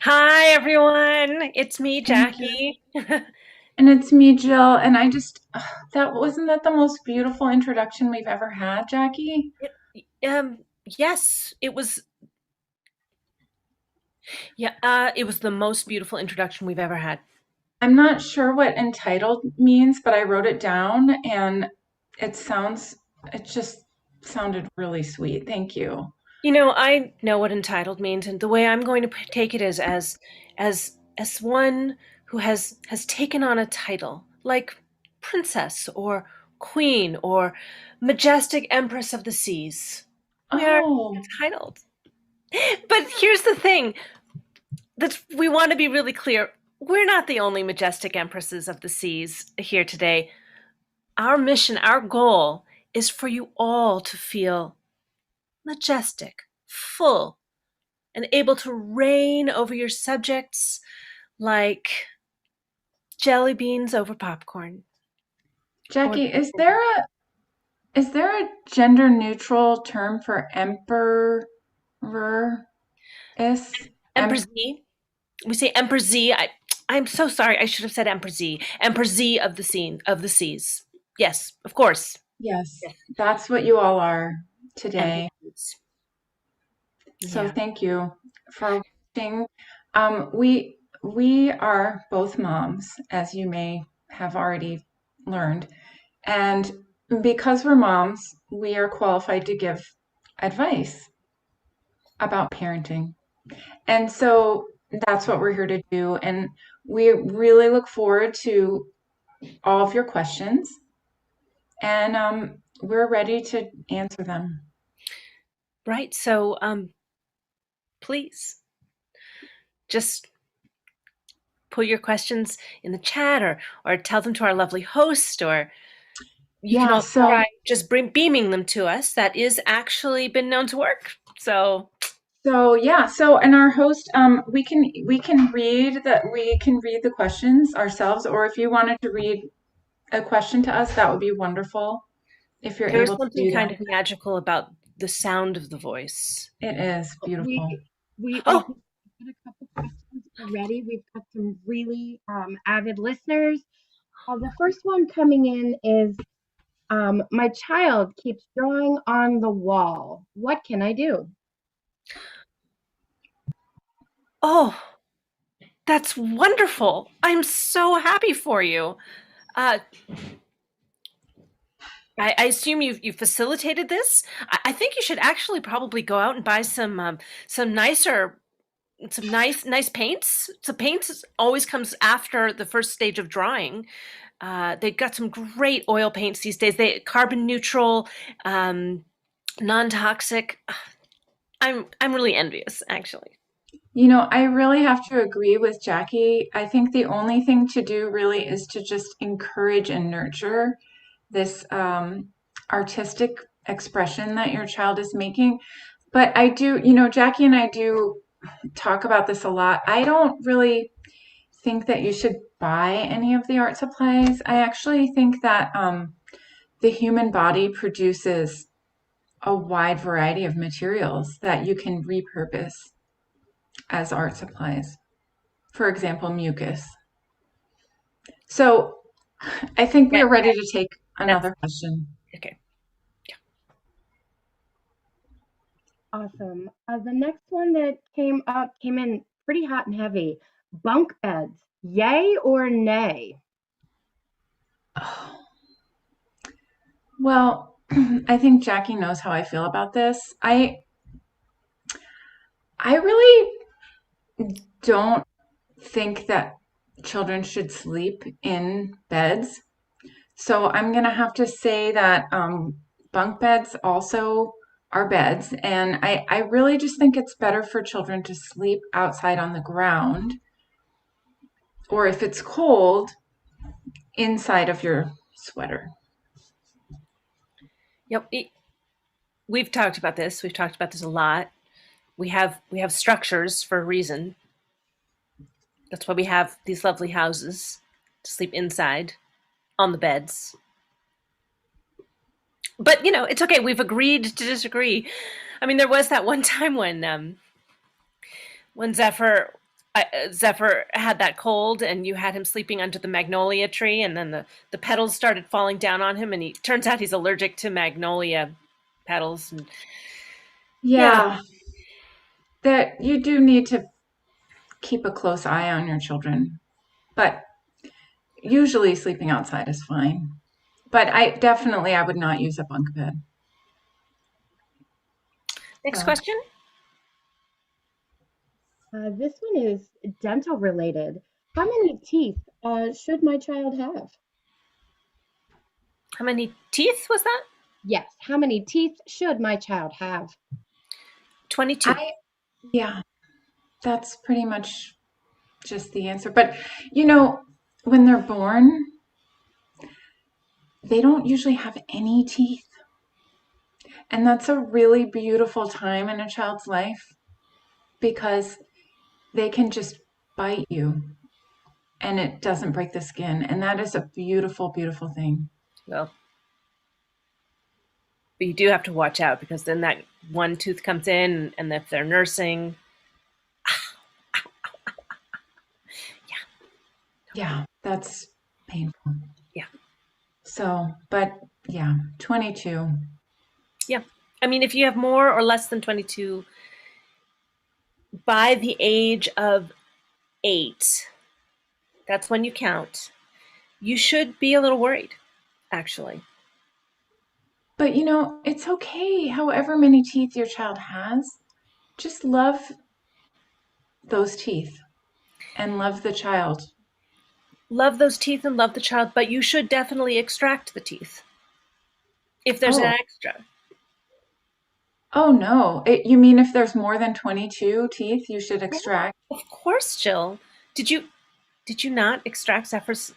Hi, everyone. It's me, And good. Jackie. And it's me, Jill. And I just, that wasn't that the most beautiful introduction we've ever had, Jackie? Yes, it was. Yeah, it was the most beautiful introduction we've ever had. I'm not sure what entitled means, but I wrote it down and it sounds, it just sounded really sweet. Thank you. I know what entitled means, and the way I'm going to take it is as one who has taken on a title, like princess or queen or majestic empress of the seas. We are Oh, entitled. But here's the thing. That we want to be really clear. We're not the only majestic empresses of the seas here today. Our mission, our goal is for you all to feel majestic, full, and able to reign over your subjects like jelly beans over popcorn. Or Jackie, is there a gender neutral term for emperor? Is Emperor Z. We say Emperor Z. I'm so sorry. I should have said Emperor Z. Emperor Z of the scene of the seas. Yes, of course. Yes, Yes. that's what you all are Emperor today. Z's. So Yeah. thank you for watching. We are both moms, as you may have already learned, and because we're moms, we are qualified to give advice about parenting. And so that's what we're here to do. And we really look forward to all of your questions, and we're ready to answer them. Right. So, please just put your questions in the chat or tell them to our lovely host, or you can Yeah, also so try just beaming them to us. That is actually been known to work. So, So and our host, we can read the questions ourselves, or if you wanted to read a question to us, that would be wonderful if you're there is able to something do that. kind of magical about the sound of the voice. It is beautiful. We Oh, got a couple questions already. We've got some really avid listeners. The first one coming in is my child keeps drawing on the wall. What can I do? oh, that's wonderful. I'm so happy for you. Uh, I assume you facilitated this. I think you should actually probably go out and buy some nicer some nice paints. So paints always comes after the first stage of drawing. They've got some great oil paints these days. They carbon neutral, um, non-toxic. I'm really envious, actually. I really have to agree with Jackie. I think the only thing to do really is to just encourage and nurture this artistic expression that your child is making. But I do, Jackie and I do talk about this a lot. I don't really think that you should buy any of the art supplies. I actually think that the human body produces a wide variety of materials that you can repurpose as art supplies. For example, mucus. So I think we Yeah, are ready to take that's another question. okay. Awesome. The next one that came in pretty hot and heavy. Bunk beds, yay or nay? Oh, well, I think Jackie knows how I feel about this. I really don't think that children should sleep in beds. So I'm going to have to say that bunk beds also are beds. And I really just think it's better for children to sleep outside on the ground, or if it's cold, inside of your sweater. Yep. We've talked about this. We've talked about this a lot. We have structures for a reason. That's why we have these lovely houses to sleep inside on the beds. But it's okay. We've agreed to disagree. I mean, there was that one time when Zephyr Zephyr had that cold, and you had him sleeping under the magnolia tree, and then the petals started falling down on him, and he turns out he's allergic to magnolia petals. And yeah, Yeah, that you do need to keep a close eye on your children, but usually sleeping outside is fine. But I would not use a bunk bed. next So question. This one is dental related. How many teeth should my child have? How many teeth was that? Yes, how many teeth should my child have? 22. I, yeah, that's pretty much just the answer. But you know, when they're born, they don't usually have any teeth. And that's a really beautiful time in a child's life because they can just bite you and it doesn't break the skin. And that is a beautiful, beautiful thing. Well, but you do have to watch out, because then that one tooth comes in, and if they're nursing, Yeah, that's painful. yeah, So, but yeah, 22. yeah. I mean, if you have more or less than 22 by the age of 8, that's when you count. You should be a little worried, actually. But you know, it's okay however many teeth your child has. Just love those teeth and love the child. Love those teeth and love the child, but you should definitely extract the teeth if there's an Oh, extra. oh no. You mean if there's more than 22 teeth, you should Yeah, extract? of course, Jill. Did you did you not extract Zephyr's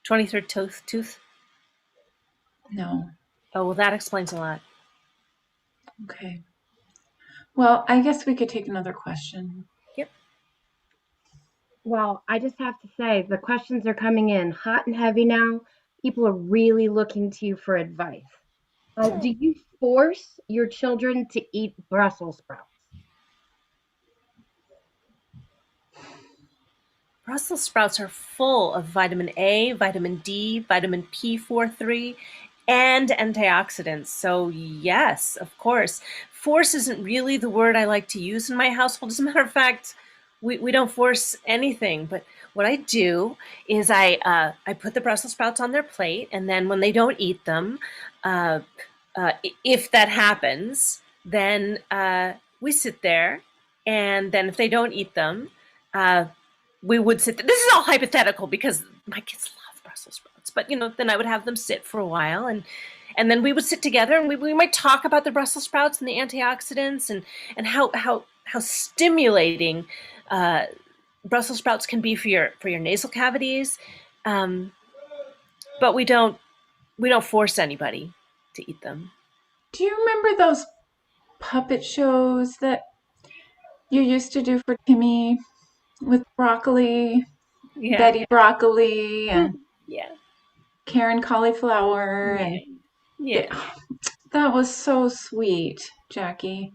23rd tooth? No. Oh, well, that explains a lot. Okay. Well, I guess we could take another question. Yep. Well, I just have to say the questions are coming in hot and heavy now. People are really looking to you for advice. Do you force your children to eat Brussels sprouts? Brussels sprouts are full of vitamin A, vitamin D, vitamin P43, and antioxidants. So, yes, of course. Force isn't really the word I like to use in my household. As a matter of fact, we don't force anything. But what I do is I put the Brussels sprouts on their plate, and then when they don't eat them, uh, if that happens, then we sit there, and then if they don't eat them, uh, we would sit. This is all hypothetical because my kids love Brussels sprouts, but then I would have them sit for a while, and then we would sit together, and we might talk about the Brussels sprouts and the antioxidants, and how stimulating uh, Brussels sprouts can be for your nasal cavities. Um, but we don't force anybody to eat them. Do you remember those puppet shows that you used to do for Timmy with broccoli, Yeah, Betty Broccoli and yeah, Karen Cauliflower yeah, and yeah. that was so sweet, Jackie.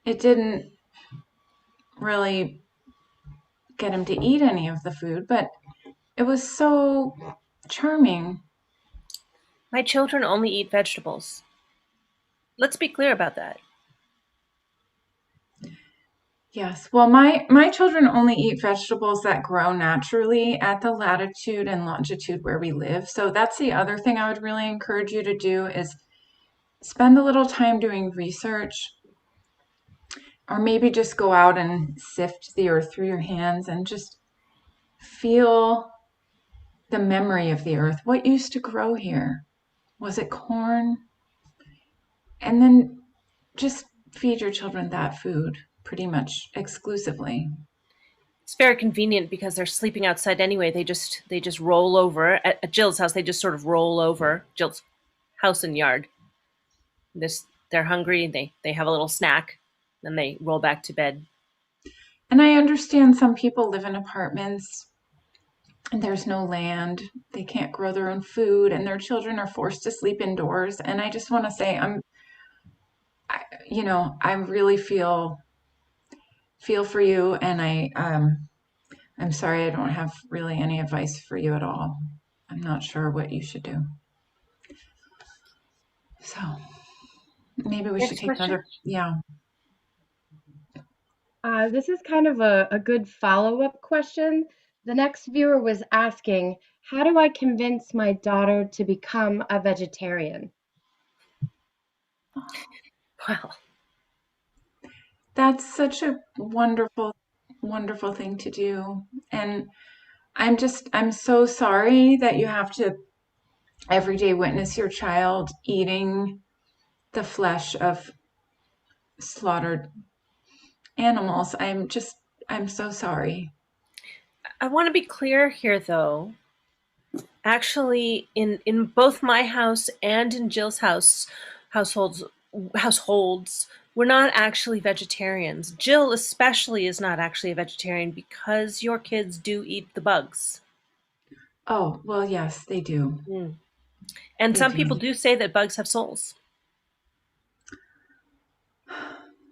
It didn't really get him to eat any of the food, but it was so charming. My children only eat vegetables. Let's be clear about that. Yes. Well, my children only eat vegetables that grow naturally at the latitude and longitude where we live. So that's the other thing I would really encourage you to do is spend a little time doing research or maybe just go out and sift the earth through your hands and just feel the memory of the earth. What used to grow here? Was it corn? And then just feed your children that food pretty much exclusively. It's very convenient because they're sleeping outside anyway. They just roll over at Jill's house. They just sort of roll over Jill's house and yard. They're hungry. They have a little snack, then they roll back to bed. And I understand some people live in apartments and there's no land. They can't grow their own food and their children are forced to sleep indoors. And I just want to say I really feel feel for you, and I'm sorry I don't have really any advice for you at all. I'm not sure what you should do. So maybe we should Next take question. another, yeah. This is kind of a good follow-up question. The next viewer was asking, how do I convince my daughter to become a vegetarian? Well, That's such a wonderful, wonderful thing to do. And I'm so sorry that you have to every day witness your child eating the flesh of slaughtered animals. I'm so sorry. I want to be clear here, though. Actually, in both my house and in Jill's households households, we're not actually vegetarians. Jill especially is not actually a vegetarian because your kids do eat the bugs. Oh, well, yes, they do. Mm. And They some do. people do say that bugs have souls.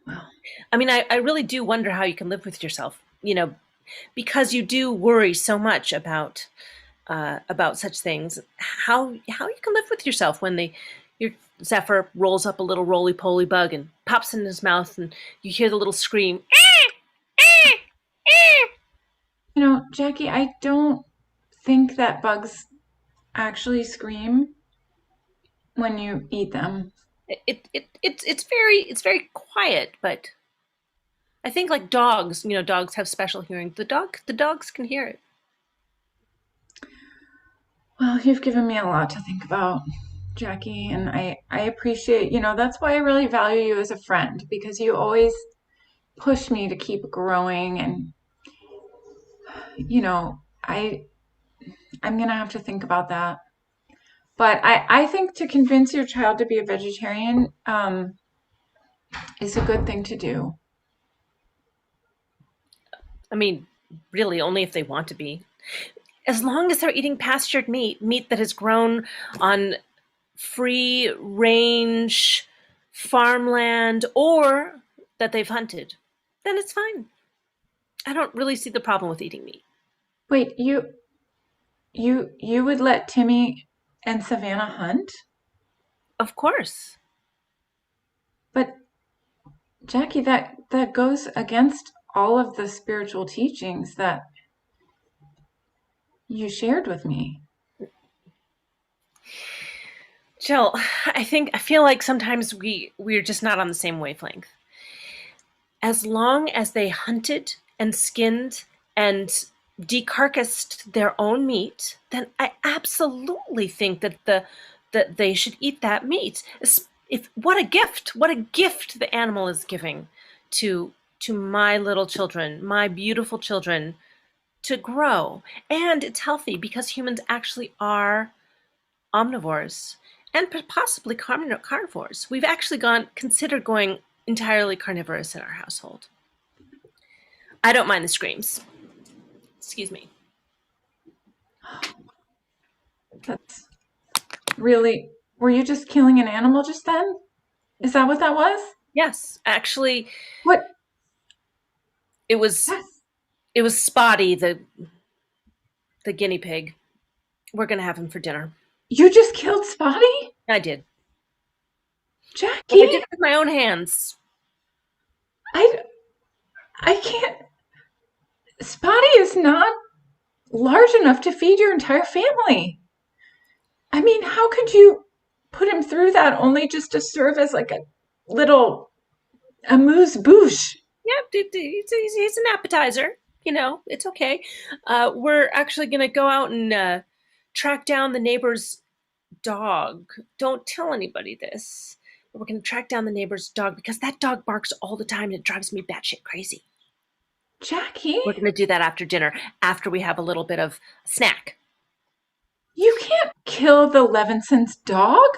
Well, I mean, I really do wonder how you can live with yourself, because you do worry so much about such things. How you can live with yourself when your Zephyr rolls up a little roly poly bug and pops in his mouth, and you hear the little scream. Jackie, I don't think that bugs actually scream when you eat them. It's very quiet, but I think like dogs, dogs have special hearing. The dogs can hear it. Well, you've given me a lot to think about, Jackie, and I appreciate, that's why I really value you as a friend because you always push me to keep growing and, I I'm gonna have to think about that. But I think to convince your child to be a vegetarian is a good thing to do. I mean, really, only if they want to be. As long as they're eating pastured meat that has grown on free range farmland or that they've hunted, then it's fine. I don't really see the problem with eating meat. Wait, you would let Timmy and Savannah hunt? Of course. But Jackie, that goes against all of the spiritual teachings that you shared with me. Jill, I feel like sometimes we're just not on the same wavelength. As long as they hunted and skinned and decarcassed their own meat, then I absolutely think that they should eat that meat. If what a gift the animal is giving to my little children, my beautiful children, to grow. And it's healthy because humans actually are omnivores and possibly carnivores. We've actually considered going entirely carnivorous in our household. I don't mind the screams. Excuse me. That's really, were you just killing an animal just then? Is that what that was? Yes, actually, What? it was Yes. it was Spotty, the guinea pig. We're gonna have him for dinner. You just killed Spotty? I did, but I Jackie? did it with my own hands. I I can't. Spotty is not large enough to feed your entire family. I mean, how could you put him through that only just to serve as like a little amuse bouche? Yeah, he's an appetizer. It's okay. We're actually gonna go out and track down the neighbor's dog. Don't tell anybody this. We're going to track down the neighbor's dog because that dog barks all the time and it drives me batshit crazy. Jackie, We're going to do that after dinner, after we have a little bit of snack. you can't kill the Levinson's dog.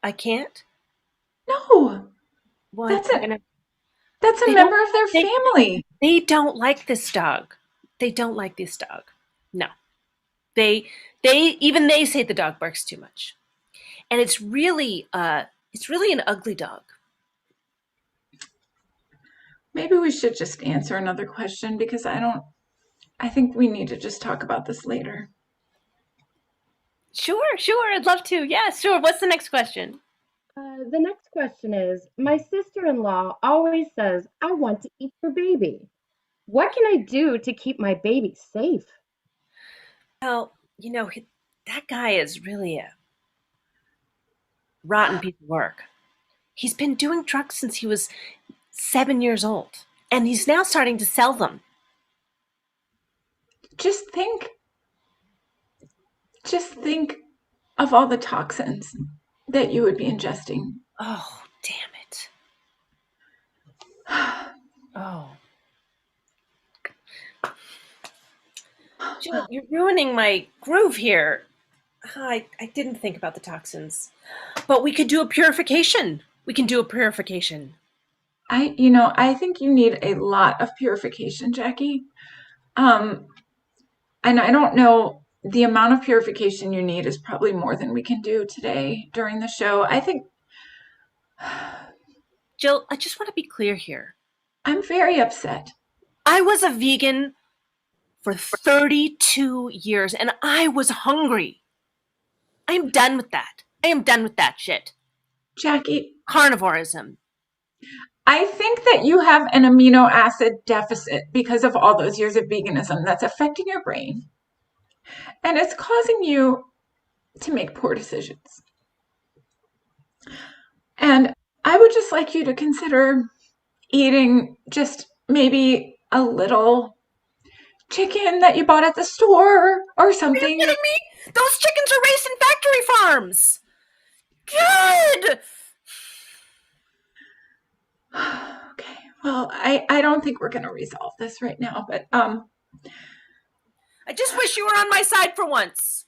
I can't. No, Well, that's I'm a gonna. that's a They don't. member of their They family. they don't like this dog. They don't like this dog. No, they they say the dog barks too much, and it's really an ugly dog. maybe we should just answer another question because I think we need to just talk about this later. Sure, I'd love to. Yeah, sure. What's the next question? The next question is, my sister-in-law always says, I want to eat your baby. What can I do to keep my baby safe? Well, that guy is really a rotten piece of work. He's been doing drugs since he was 7 years old, and he's now starting to sell them. Just think, just think of all the toxins that you would be ingesting. Oh, damn it. Oh. Jill, you're ruining my groove here. I didn't think about the toxins. But we could do a purification. We can do a purification. I think you need a lot of purification, Jackie. Um, and I don't know, the amount of purification you need is probably more than we can do today during the show. I think Jill, I just want to be clear here. I'm very upset. I was a vegan for 32 years and I was hungry. I am done with that. I am done with that shit. Jackie, Carnivorism. I think that you have an amino acid deficit because of all those years of veganism that's affecting your brain. And it's causing you to make poor decisions. And I would just like you to consider eating just maybe a little chicken that you bought at the store or Are you something. kidding me? Those chickens are raised in factory farms. Good. Okay. Well, I don't think we're going to resolve this right now, but I just wish you were on my side for once.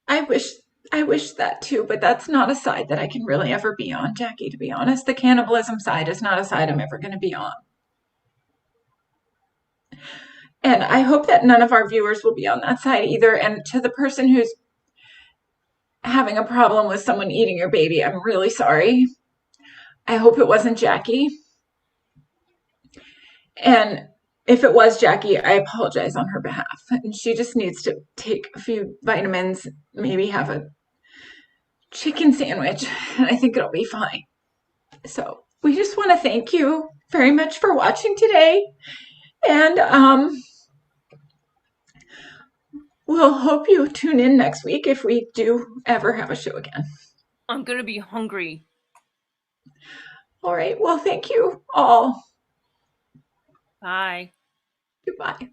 I wish that too, but that's not a side that I can really ever be on, Jackie, to be honest. The cannibalism side is not a side I'm ever going to be on. And I hope that none of our viewers will be on that side either. And to the person who's having a problem with someone eating your baby, I'm really sorry. I hope it wasn't Jackie. And if it was Jackie, I apologize on her behalf. And she just needs to take a few vitamins, maybe have a chicken sandwich, and I think it'll be fine. So we just want to thank you very much for watching today. And we'll hope you tune in next week if we do ever have a show again. I'm gonna be hungry. All right. Well, thank you all. Bye. Goodbye.